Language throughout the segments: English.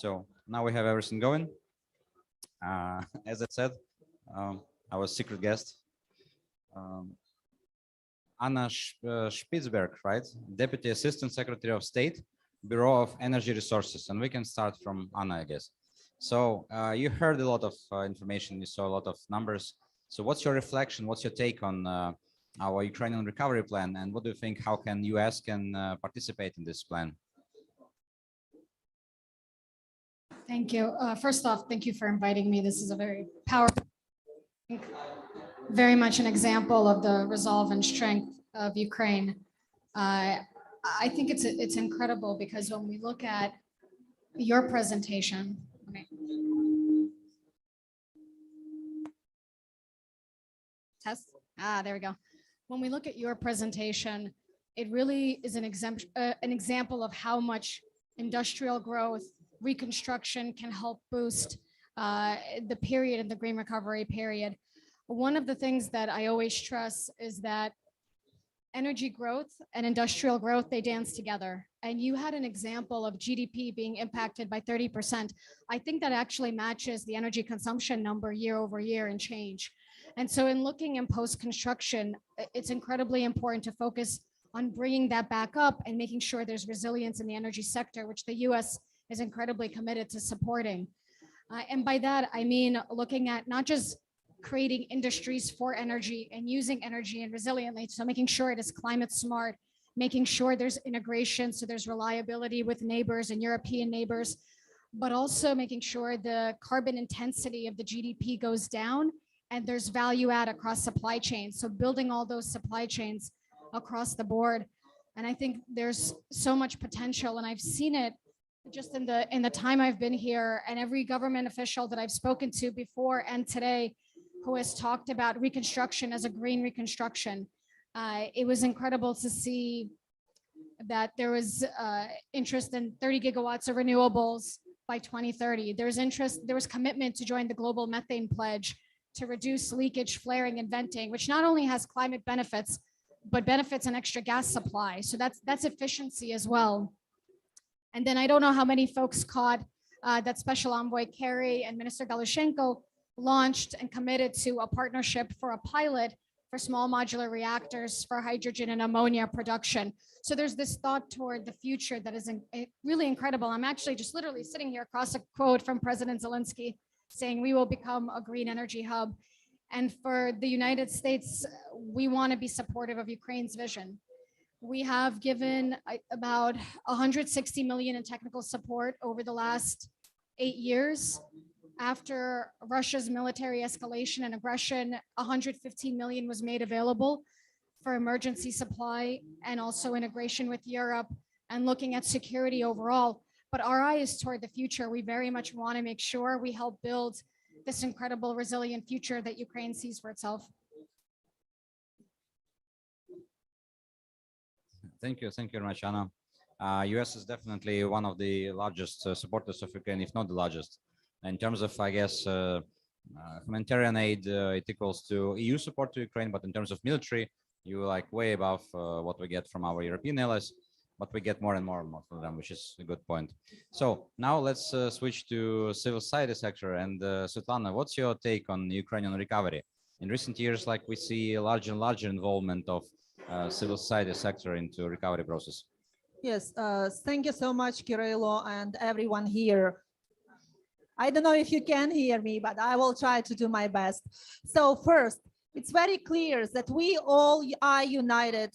So now we have everything going. As I said, I was secret guest. Anna Spitzberg, right? Deputy Assistant Secretary of State, Bureau of Energy Resources. And we can start from Anna, I guess. So you heard a lot of information, you saw a lot of numbers. So what's your reflection? What's your take on our Ukrainian recovery plan? And what do you think, how can US can participate in this plan? Thank you. First off, thank you for inviting me. This is a very powerful, very much an example of the resolve and strength of Ukraine. I think it's incredible because when we look at your presentation, test. There we go. When we look at your presentation, it really is an example of how much industrial growth, reconstruction can help boost the period in the green recovery period. One of the things that I always stress is that energy growth and industrial growth, they dance together. And you had an example of GDP being impacted by 30%. I think that actually matches the energy consumption number year over year and change. And so in looking in post-construction, it's incredibly important to focus on bringing that back up and making sure there's resilience in the energy sector, which the US is incredibly committed to supporting. And by that, I mean looking at not just creating industries for energy and using energy and resiliently, so making sure it is climate smart, making sure there's integration, so there's reliability with neighbors and European neighbors, but also making sure the carbon intensity of the GDP goes down and there's value add across supply chains. So building all those supply chains across the board. And I think there's so much potential, and I've seen it just in the time I've been here, and every government official that I've spoken to before and today who has talked about reconstruction as a green reconstruction. It was incredible to see that there was interest in 30 gigawatts of renewables by 2030. There was commitment to join the global methane pledge to reduce leakage, flaring, and venting, which not only has climate benefits, but benefits an extra gas supply. So that's efficiency as well. And then I don't know how many folks caught that Special Envoy Kerry and Minister Galushenko launched and committed to a partnership for a pilot for small modular reactors for hydrogen and ammonia production. So there's this thought toward the future that is really incredible. I'm actually just literally sitting here across a quote from President Zelensky saying we will become a green energy hub. And for the United States, we want to be supportive of Ukraine's vision. We have given about 160 million in technical support over the last 8 years. After Russia's military escalation and aggression, 115 million was made available for emergency supply and also integration with Europe and looking at security overall. But our eye is toward the future. We very much want to make sure we help build this incredible resilient future that Ukraine sees for itself. Thank you very much, Anna. US is definitely one of the largest supporters of Ukraine, if not the largest. In terms of, I guess, humanitarian aid, it equals to EU support to Ukraine, but in terms of military, you like way above what we get from our European allies, but we get more and more from them, which is a good point. So now let's switch to civil society sector. And Svetlana, what's your take on Ukrainian recovery? In recent years, like we see a larger and larger involvement of civil society sector into recovery process. Yes, thank you so much, Kirilo, and everyone here. I don't know if you can hear me, but I will try to do my best. So first, it's very clear that we all are united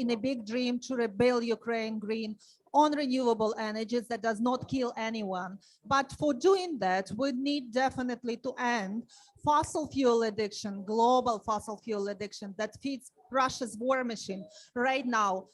in a big dream to rebuild Ukraine green on renewable energies that does not kill anyone. But for doing that, we need definitely to end fossil fuel addiction, global fossil fuel addiction that feeds Russia's war machine right now.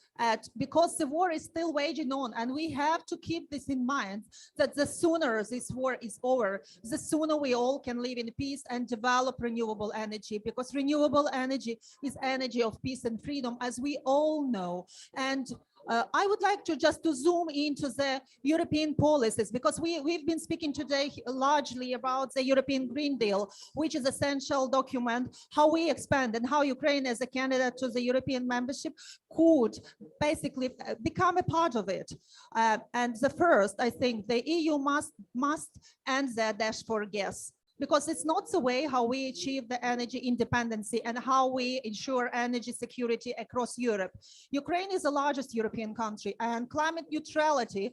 Because the war is still waging on, and we have to keep this in mind, that the sooner this war is over, the sooner we all can live in peace and develop renewable energy, because renewable energy is energy of peace and freedom, as we all know. And I would like to just to zoom into the European policies, because we've been speaking today largely about the European Green Deal, which is essential document, how we expand and how Ukraine as a candidate to the European membership could basically become a part of it. And the first, I think the EU must end the dash for gas, because it's not the way how we achieve the energy independency and how we ensure energy security across Europe. Ukraine is the largest European country, and climate neutrality,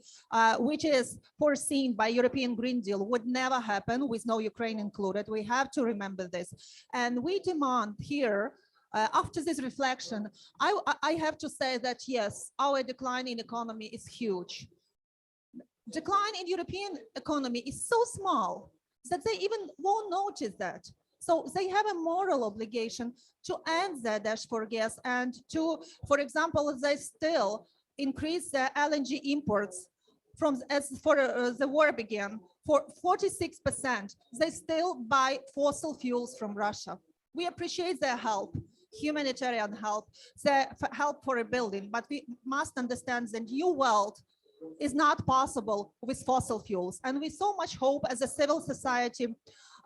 which is foreseen by European Green Deal, would never happen with no Ukraine included. We have to remember this. And we demand here, after this reflection, I have to say that yes, our decline in economy is huge. Decline in European economy is so small that they even won't notice that. So they have a moral obligation to end the dash for gas and to, for example, they still increase the LNG imports from the war began for 46%. They still buy fossil fuels from Russia. We appreciate their help, humanitarian help, the help for rebuilding, but we must understand the new world is not possible with fossil fuels. And with so much hope as a civil society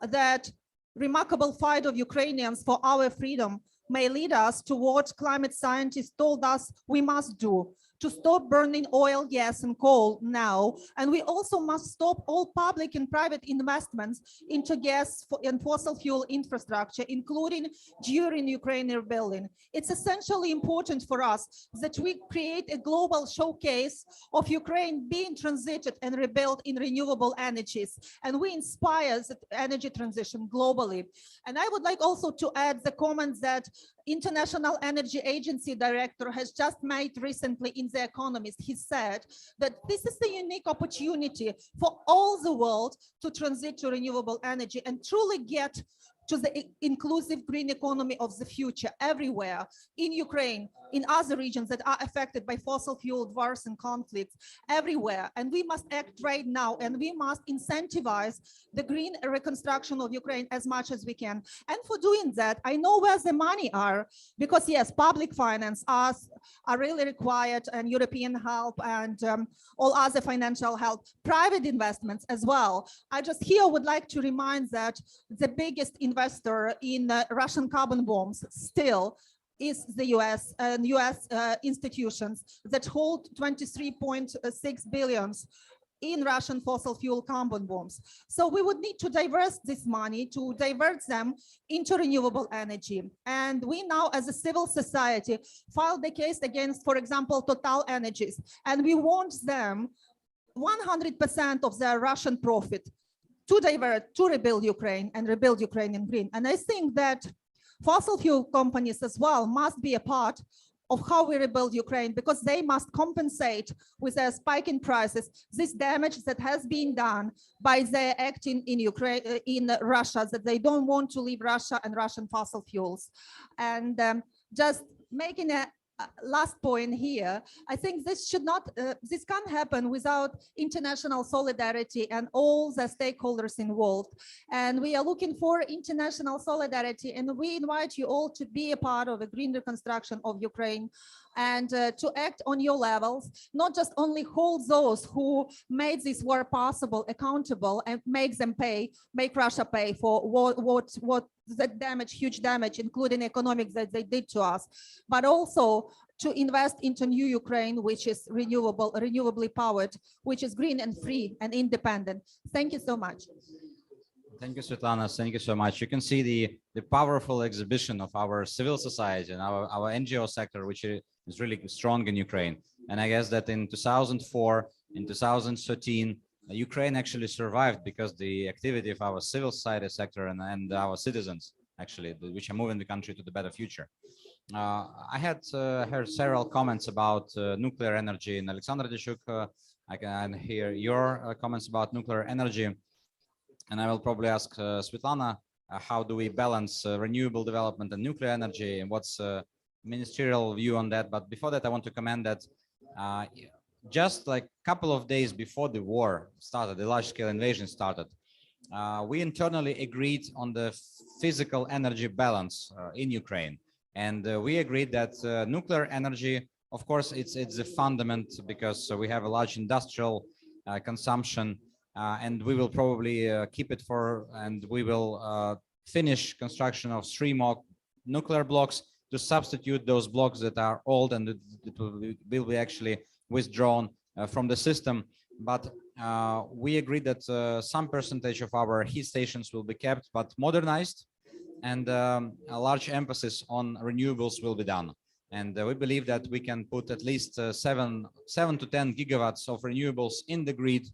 that remarkable fight of Ukrainians for our freedom may lead us to what climate scientists told us we must do, to stop burning oil, gas, and coal now. And we also must stop all public and private investments into gas and fossil fuel infrastructure, including during Ukraine rebuilding. It's essentially important for us that we create a global showcase of Ukraine being transited and rebuilt in renewable energies. And we inspire the energy transition globally. And I would like also to add the comments that International Energy Agency director has just made recently in The Economist. He said that this is a unique opportunity for all the world to transit to renewable energy and truly get to the inclusive green economy of the future everywhere, in Ukraine, in other regions that are affected by fossil fuel wars and conflicts, everywhere. And we must act right now, and we must incentivize the green reconstruction of Ukraine as much as we can. And for doing that, I know where the money are, because yes, public finance are really required, and European help and all other financial help, private investments as well. I just here would like to remind that the biggest investor in Russian carbon bombs still is the US and US institutions that hold 23.6 billions in Russian fossil fuel carbon bombs. So we would need to divert this money, to divert them into renewable energy. And we now, as a civil society, filed the case against, for example, Total Energies, and we want them 100% of their Russian profit to divert, to rebuild Ukraine and rebuild Ukrainian green. And I think that fossil fuel companies as well must be a part of how we rebuild Ukraine, because they must compensate with a spike in prices this damage that has been done by their acting in Ukraine, in Russia, that they don't want to leave Russia and Russian fossil fuels. And just making a last point here, I think this should not, this can't happen without international solidarity and all the stakeholders involved. And we are looking for international solidarity, and we invite you all to be a part of a green reconstruction of Ukraine and to act on your levels, not just only hold those who made this war possible accountable and make them pay, make Russia pay for what the damage, huge damage, including economic, that they did to us, but also to invest into new Ukraine, which is renewably powered, which is green and free and independent. Thank you so much. Thank you, Svetlana. Thank you so much. You can see the powerful exhibition of our civil society and our NGO sector, which is really strong in Ukraine. And I guess that in 2004, in 2013, Ukraine actually survived because the activity of our civil society sector and our citizens, actually, which are moving the country to the better future. I had heard several comments about nuclear energy, and Alexander Deshuk, I can hear your comments about nuclear energy. And I will probably ask Svetlana, how do we balance renewable development and nuclear energy, and what's ministerial view on that? But before that, I want to comment that just like a couple of days before the war started, the large-scale invasion started, we internally agreed on the physical energy balance in Ukraine. And we agreed that nuclear energy Of course, it's a fundament because we have a large industrial consumption, and we will probably keep it for, and we will finish construction of 3 more nuclear blocks to substitute those blocks that are old and it will be actually withdrawn from the system. But we agree that some percentage of our heat stations will be kept but modernized, and a large emphasis on renewables will be done. And we believe that we can put at least 7 to 10 gigawatts of renewables in the grid,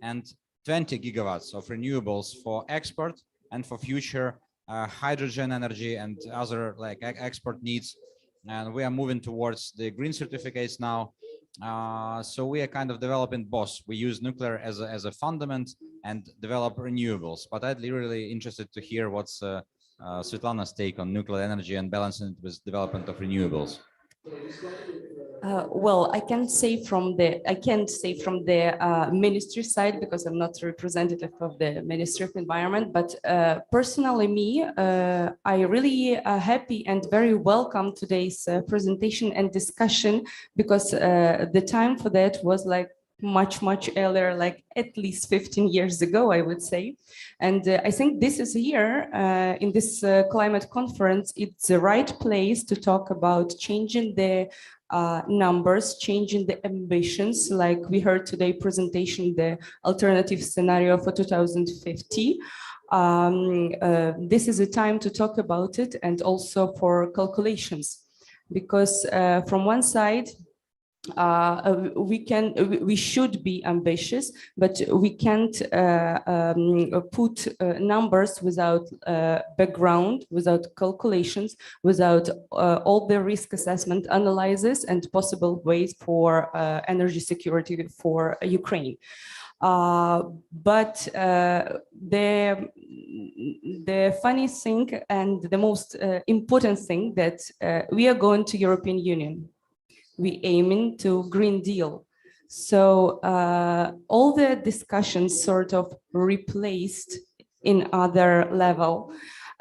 and 20 gigawatts of renewables for export and for future hydrogen energy and other like export needs. And we are moving towards the green certificates now. So we are kind of developing both. We use nuclear as a fundament and develop renewables. But I'd be really interested to hear what's Svetlana's take on nuclear energy and balancing it with development of renewables. Well, I can't say from the ministry side because I'm not representative of the Ministry of Environment. But personally, I really happy and very welcome today's presentation and discussion, because the time for that was like much earlier, like at least 15 years ago, I would say. And I think this is here in this climate conference, it's the right place to talk about changing the numbers, changing the ambitions, like we heard today presentation, the alternative scenario for 2050. This is a time to talk about it, and also for calculations, because from one side, we should be ambitious, but we can't put numbers without background, without calculations, without all the risk assessment analysis and possible ways for energy security for Ukraine. But the funny thing and the most important thing that we are going to European Union. We aiming to Green Deal. So all the discussions sort of replaced in other level.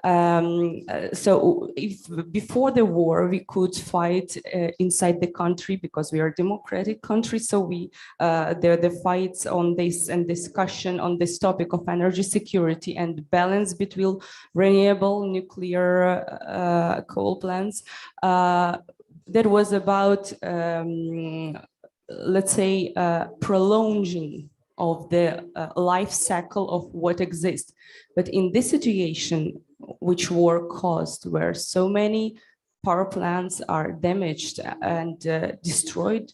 So if before the war we could fight inside the country because we are a democratic country, so we there are the fights on this and discussion on this topic of energy security and balance between renewable, nuclear, coal plants. That was about, let's say, prolonging of the life cycle of what exists. But in this situation, which war caused, where so many power plants are damaged and destroyed,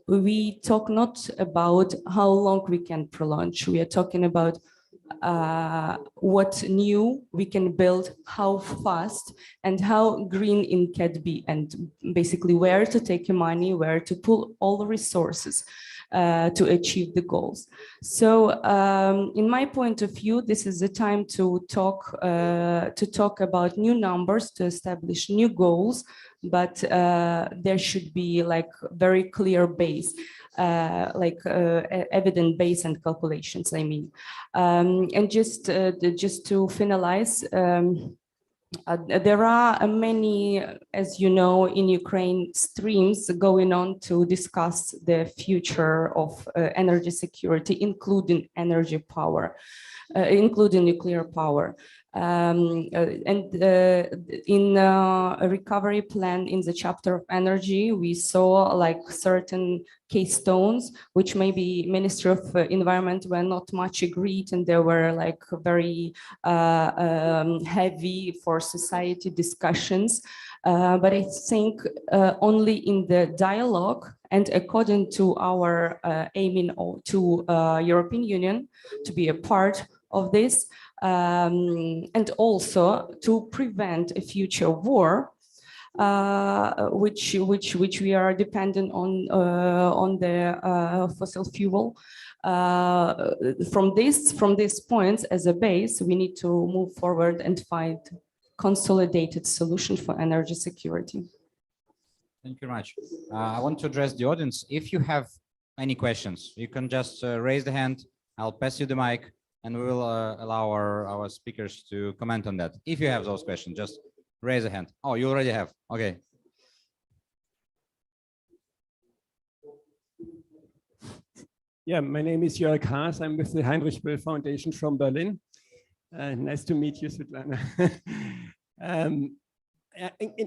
we talk not about how long we can prolong. We are talking about what new we can build, how fast, and how green it can be, and basically where to take your money, where to pull all the resources to achieve the goals. So in my point of view, this is the time to talk about new numbers, to establish new goals, but there should be like very clear base, evident base and calculations, I mean. And just to finalize, there are many, as you know, in Ukraine, streams going on to discuss the future of energy security, including energy power, including nuclear power. And in a recovery plan in the chapter of energy, we saw like certain keystones, which maybe Ministry of Environment were not much agreed, and they were like very heavy for society discussions. But I think only in the dialogue and according to our aiming to European Union to be a part of this, and also to prevent a future war, which we are dependent on the fossil fuel. From these points as a base, we need to move forward and find consolidated solution for energy security. Thank you very much. I want to address the audience. If you have any questions, you can just raise the hand. I'll pass you the mic, and we will allow our speakers to comment on that. If you have those questions, just raise a hand. Oh, you already have. Okay. Yeah, my name is Jörg Haas. I'm with the Heinrich Böll Foundation from Berlin. Nice to meet you, Svetlana.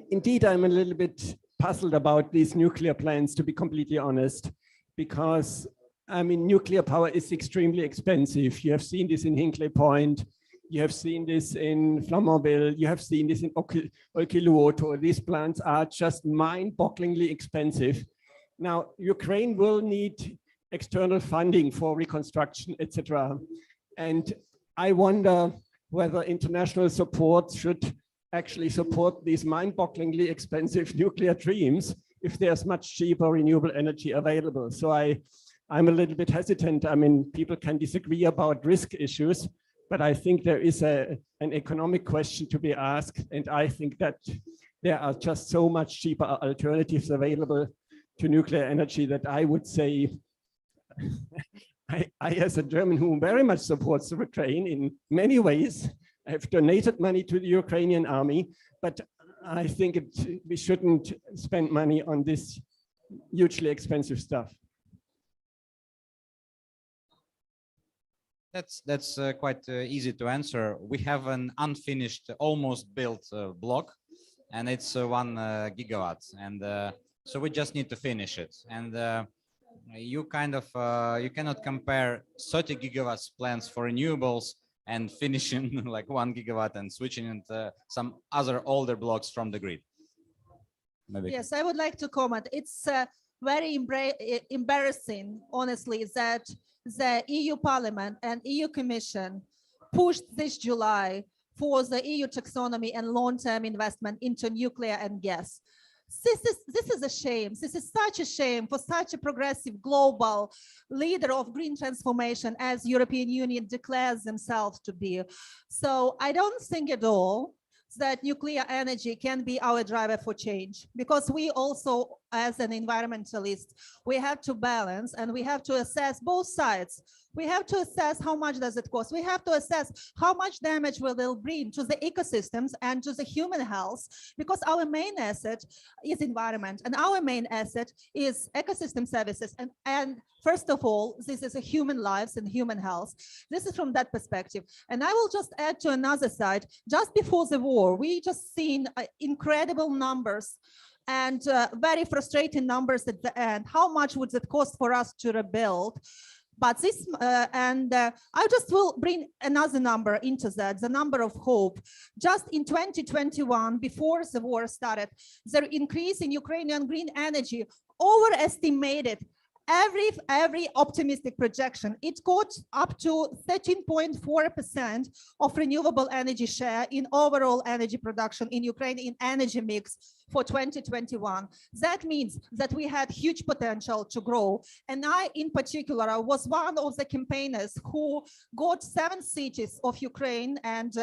Indeed, I'm a little bit puzzled about these nuclear plants, to be completely honest, because I mean, nuclear power is extremely expensive. You have seen this in Hinkley Point. You have seen this in Flamanville. You have seen this in Olkiluoto. These plants are just mind-bogglingly expensive. Now, Ukraine will need external funding for reconstruction, etc. And I wonder whether international support should actually support these mind-bogglingly expensive nuclear dreams if there's much cheaper renewable energy available. So I'm a little bit hesitant. I mean, people can disagree about risk issues, but I think there is an economic question to be asked. And I think that there are just so much cheaper alternatives available to nuclear energy that I would say, I as a German who very much supports Ukraine in many ways, have donated money to the Ukrainian army, but I think we shouldn't spend money on this hugely expensive stuff. That's quite easy to answer. We have an unfinished, almost built block, and it's 1 gigawatt, and so we just need to finish it. And you kind of you cannot compare 30 gigawatts plants for renewables and finishing like 1 gigawatt and switching into some other older blocks from the grid. Maybe. Yes, I would like to comment. It's very embarrassing, honestly, that the EU Parliament and EU Commission pushed this July for the EU taxonomy and long-term investment into nuclear and gas. This is a shame. This is such a shame for such a progressive global leader of green transformation as European Union declares themselves to be. So I don't think at all that nuclear energy can be our driver for change, because we also, as an environmentalist, we have to balance and we have to assess both sides. We have to assess how much does it cost. We have to assess how much damage will it bring to the ecosystems and to the human health, because our main asset is environment and our main asset is ecosystem services. And first of all, this is a human lives and human health. This is from that perspective. And I will just add to another side. Just before the war, we just seen incredible numbers and very frustrating numbers at the end. How much would it cost for us to rebuild? But this, I just will bring another number into that, the number of hope. Just in 2021, before the war started, the increase in Ukrainian green energy overestimated every optimistic projection. It got up to 13.4% of renewable energy share in overall energy production in Ukraine in energy mix for 2021. That means that we had huge potential to grow. And I, in particular, was one of the campaigners who got 7 cities of Ukraine and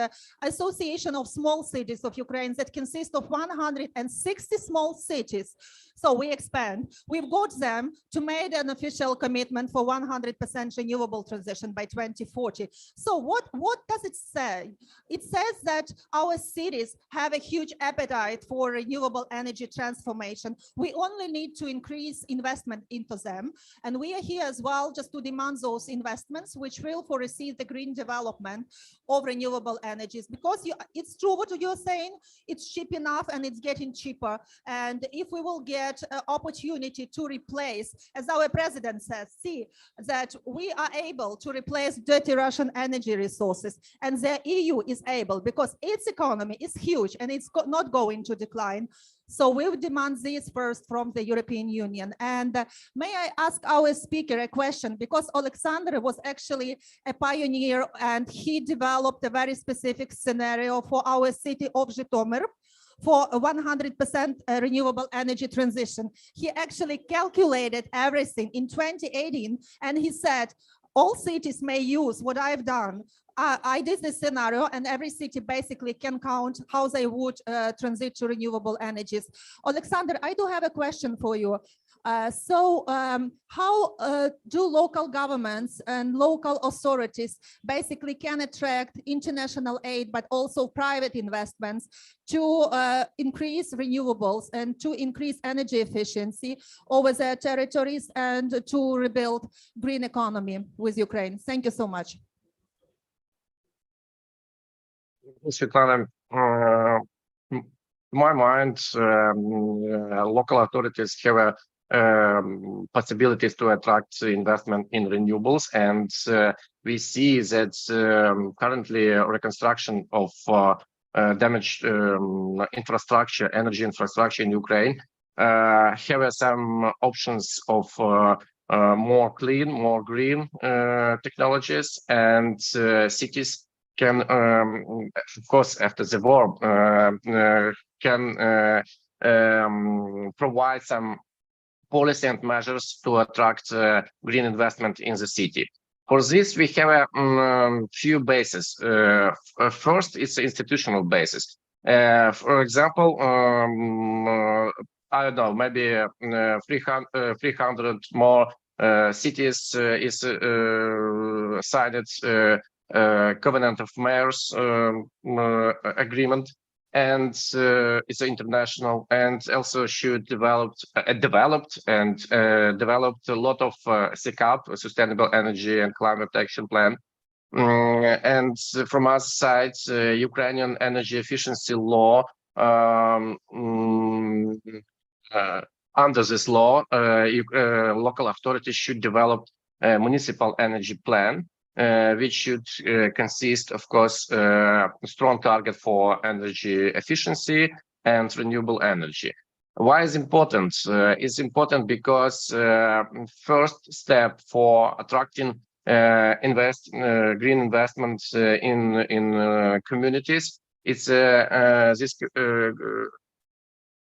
Association of Small Cities of Ukraine that consist of 160 small cities. So we expand. We've got them to make an official commitment for 100% renewable transition by 2040. So what does it say? It says that our cities have a huge appetite for renewable energy transformation. We only need to increase investment into them. And we are here as well just to demand those investments, which will foresee the green development of renewable energies. Because it's true what you're saying, it's cheap enough and it's getting cheaper. And if we will get opportunity to replace, as our president says, see that we are able to replace dirty Russian energy resources, and the EU is able because its economy is huge and it's not going to decline. So we would demand this first from the European Union. And may I ask our speaker a question, because Alexander was actually a pioneer and he developed a very specific scenario for our city of Zhytomyr for a 100% renewable energy transition. He actually calculated everything in 2018, and he said, all cities may use what I've done, I did this scenario, and every city basically can count how they would transit to renewable energies. Alexander, I do have a question for you. How do local governments and local authorities basically can attract international aid, but also private investments to increase renewables and to increase energy efficiency over their territories and to rebuild green economy with Ukraine? Thank you so much. Svetlana, to my mind, local authorities have possibilities to attract investment in renewables, and we see that currently reconstruction of damaged infrastructure, energy infrastructure in Ukraine, have some options of more clean, more green technologies, and cities can, of course, after the war, can provide some policy and measures to attract green investment in the city. For this, we have a few bases. First, it's institutional basis. For example, I don't know, maybe 300 more cities is signed Covenant of Mayors agreement, and it's international, and also should developed a lot of SECAP, Sustainable Energy and Climate Action Plan. And from our side, Ukrainian energy efficiency law, under this law, local authorities should develop a municipal energy plan, which should consist, of course, a strong target for energy efficiency and renewable energy. Why is important? It's important because first step for attracting green investments in communities, it's this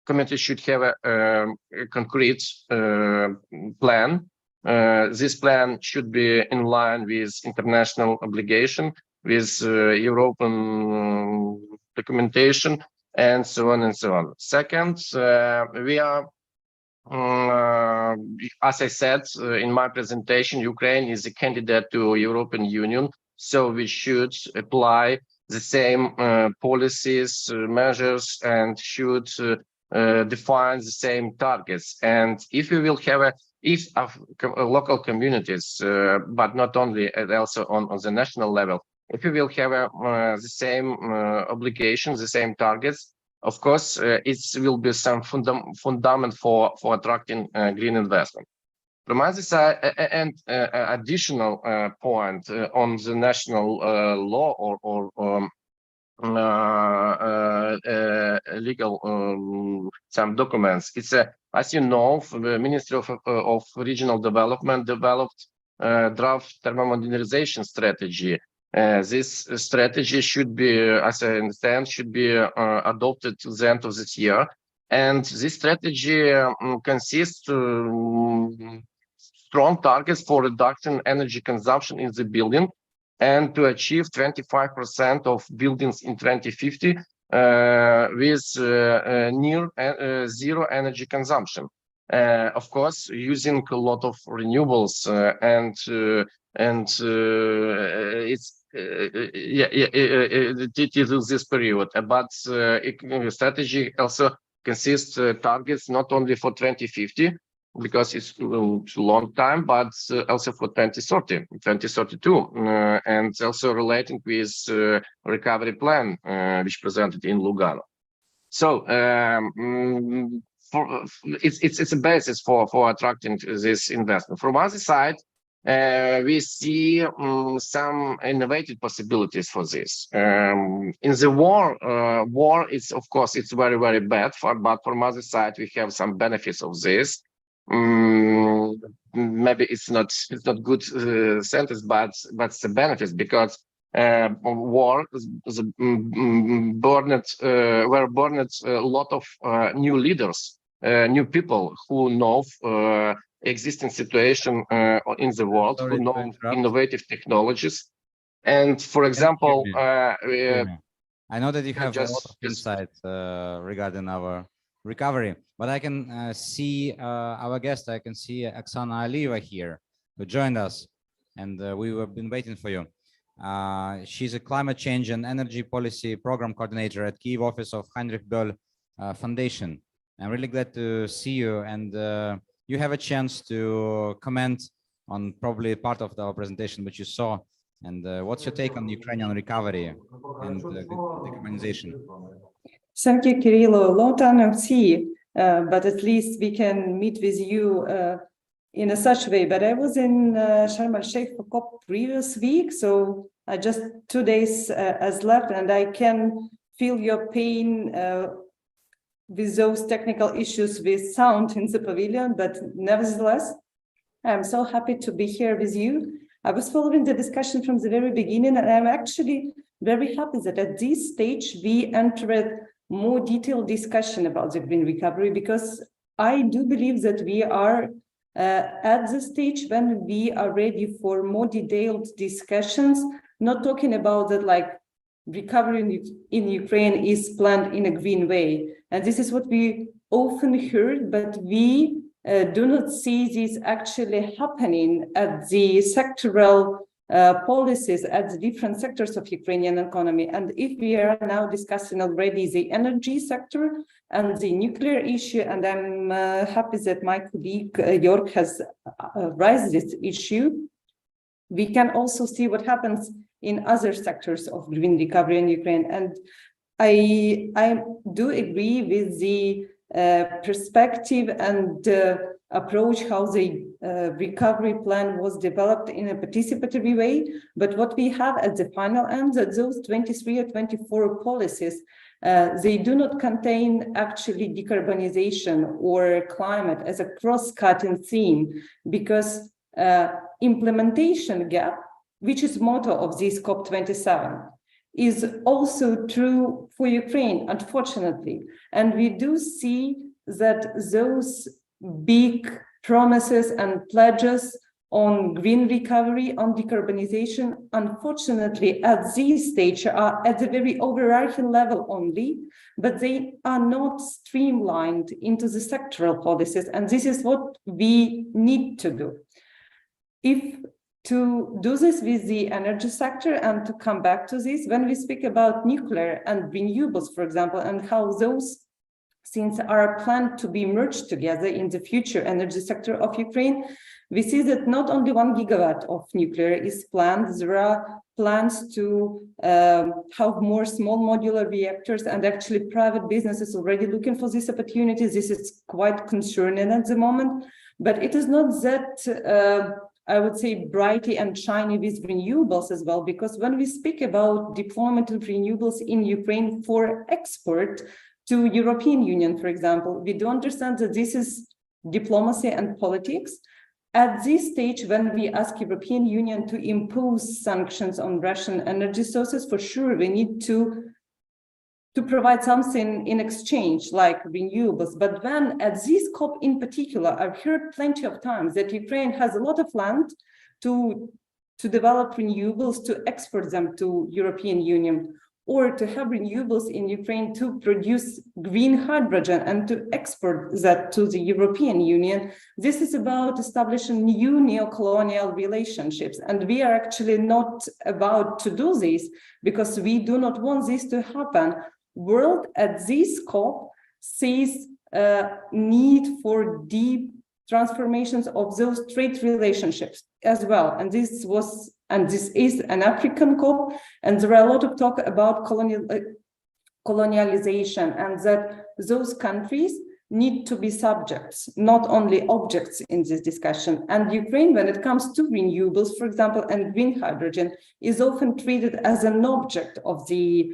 community should have a concrete plan. This plan should be in line with international obligation, with European documentation, and so on and so on. Second, we are, as I said in my presentation, Ukraine is a candidate to European Union, so we should apply the same policies, measures, and should define the same targets. And if we will have local communities, but not only, also on the national level, if we will have the same obligations, the same targets, of course, it will be some fundament for attracting green investment. From other side, and additional point on the national law or legal some documents. It's as you know, the Ministry of Regional Development developed draft thermomodernization strategy. This strategy should be, as I understand, should be adopted to the end of this year. And this strategy consists strong targets for reduction energy consumption in the building, and to achieve 25% of buildings in 2050 with near zero energy consumption. Of course, using a lot of renewables and it's this period. But strategy also consists targets not only for 2050, because it's a long time, but also for 2030, 2032, and also relating with recovery plan, which presented in Lugano. So it's a basis for attracting this investment. From other side, we see some innovative possibilities for this. In the war is, of course, it's very, very bad, but from other side, we have some benefits of this. Maybe it's not good sentence, but the benefits, because war burned a lot of new leaders, new people who know existing situation in the world, Sorry who to know interrupt. innovative technologies. And for example, me. Excuse me. I know that you yeah, have a lot just- of insight regarding our recovery, but I can see our guest. I can see Oksana Alieva here, who joined us, and we have been waiting for you. She's a climate change and energy policy program coordinator at Kyiv office of Heinrich Böll Foundation. I'm really glad to see you, and you have a chance to comment on probably part of our presentation which you saw. And what's your take on Ukrainian recovery and decarbonization? Thank you, Kirilo. Long time no see, but at least we can meet with you in a such way. But I was in Sharm el-Sheikh for COP previous week, so I just 2 days as left, and I can feel your pain with those technical issues with sound in the pavilion. But nevertheless, I'm so happy to be here with you. I was following the discussion from the very beginning, and I'm actually very happy that at this stage we entered more detailed discussion about the green recovery, because I do believe that we are at the stage when we are ready for more detailed discussions, not talking about that like recovery in Ukraine is planned in a green way. And this is what we often heard, but we do not see this actually happening at the sectoral policies at the different sectors of Ukrainian economy. And if we are now discussing already the energy sector and the nuclear issue, and I'm happy that my colleague York has raised this issue, we can also see what happens in other sectors of green recovery in Ukraine. And I do agree with the perspective and approach how the recovery plan was developed in a participatory way. But what we have at the final end, that those 23 or 24 policies, they do not contain actually decarbonization or climate as a cross-cutting theme, because implementation gap, which is motto of this COP27, is also true for Ukraine, unfortunately. And we do see that those big promises and pledges on green recovery, on decarbonization, unfortunately, at this stage are at the very overarching level only, but they are not streamlined into the sectoral policies. And this is what we need to do. If to do this with the energy sector, and to come back to this, when we speak about nuclear and renewables, for example, and how those things are planned to be merged together in the future energy sector of Ukraine, we see that not only 1 gigawatt of nuclear is planned, there are plans to have more small modular reactors, and actually private businesses already looking for these opportunities. This is quite concerning at the moment, but it is not that I would say brighty and shiny with renewables as well, because when we speak about deployment of renewables in Ukraine for export to European Union, for example, we do understand that this is diplomacy and politics. At this stage, when we ask European Union to impose sanctions on Russian energy sources, for sure we need to provide something in exchange, like renewables. But when at this COP in particular, I've heard plenty of times that Ukraine has a lot of land to develop renewables, to export them to European Union, or to have renewables in Ukraine to produce green hydrogen and to export that to the European Union. This is about establishing new neo-colonial relationships. And we are actually not about to do this, because we do not want this to happen. World at this COP sees need for deep transformations of those trade relationships as well. And this is an African COP, and there are a lot of talk about colonialization, and that those countries need to be subjects, not only objects in this discussion. And Ukraine, when it comes to renewables, for example, and green hydrogen, is often treated as an object of the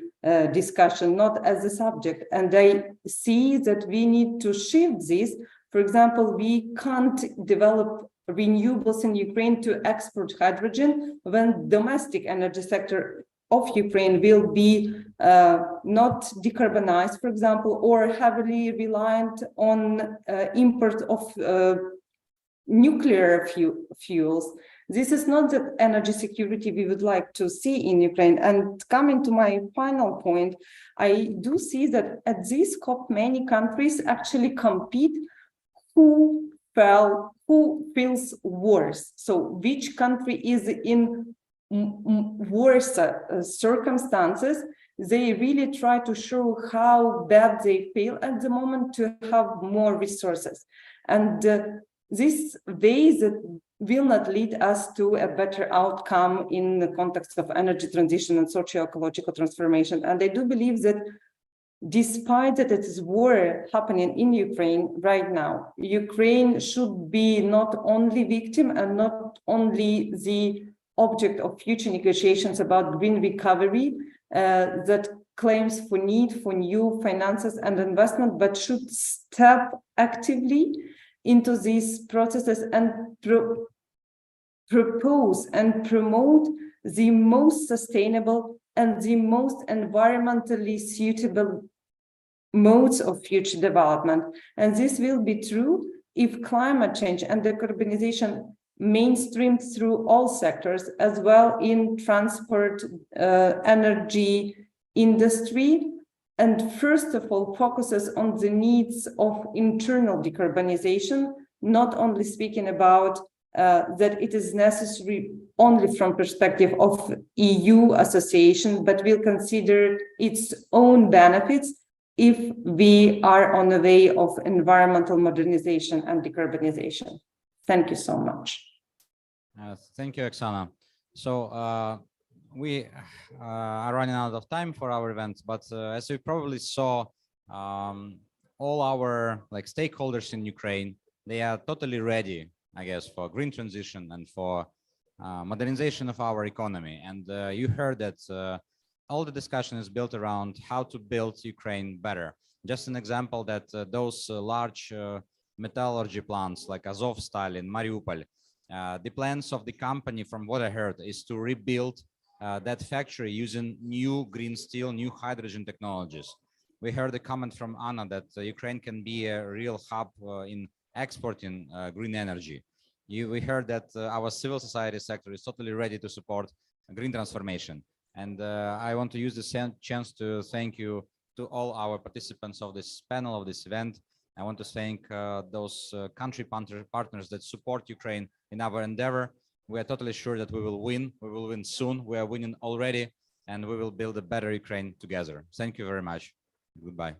discussion, not as a subject. And I see that we need to shift this. For example, we can't develop renewables in Ukraine to export hydrogen when domestic energy sector of Ukraine will be not decarbonized, for example, or heavily reliant on import of nuclear fuels. This is not the energy security we would like to see in Ukraine. And coming to my final point, I do see that at this COP, many countries actually compete who feels worse. So which country is in worse circumstances, they really try to show how bad they feel at the moment to have more resources. And this way that will not lead us to a better outcome in the context of energy transition and socio-ecological transformation. And I do believe that despite that it is war happening in Ukraine right now, Ukraine should be not only victim and not only the object of future negotiations about green recovery that claims for need for new finances and investment, but should step actively into these processes and propose and promote the most sustainable and the most environmentally suitable modes of future development. And this will be true if climate change and decarbonization mainstream through all sectors, as well in transport, energy, industry, and first of all focuses on the needs of internal decarbonization, not only speaking about that it is necessary only from perspective of EU association, but will consider its own benefits if we are on the way of environmental modernization and decarbonization. Thank you so much. Thank you, Oksana. So we are running out of time for our event, but as you probably saw, all our stakeholders in Ukraine, they are totally ready, I guess, for green transition and for modernization of our economy. And you heard that all the discussion is built around how to build Ukraine better. Just an example that those large metallurgy plants like Azovstal in Mariupol, the plans of the company, from what I heard, is to rebuild that factory using new green steel, new hydrogen technologies. We heard a comment from Anna that Ukraine can be a real hub in exporting green energy. We heard that our civil society sector is totally ready to support green transformation. And I want to use this chance to thank you to all our participants of this panel, of this event. I want to thank those country partners that support Ukraine in our endeavor. We are totally sure that we will win. We will win soon. We are winning already, and we will build a better Ukraine together. Thank you very much. Goodbye.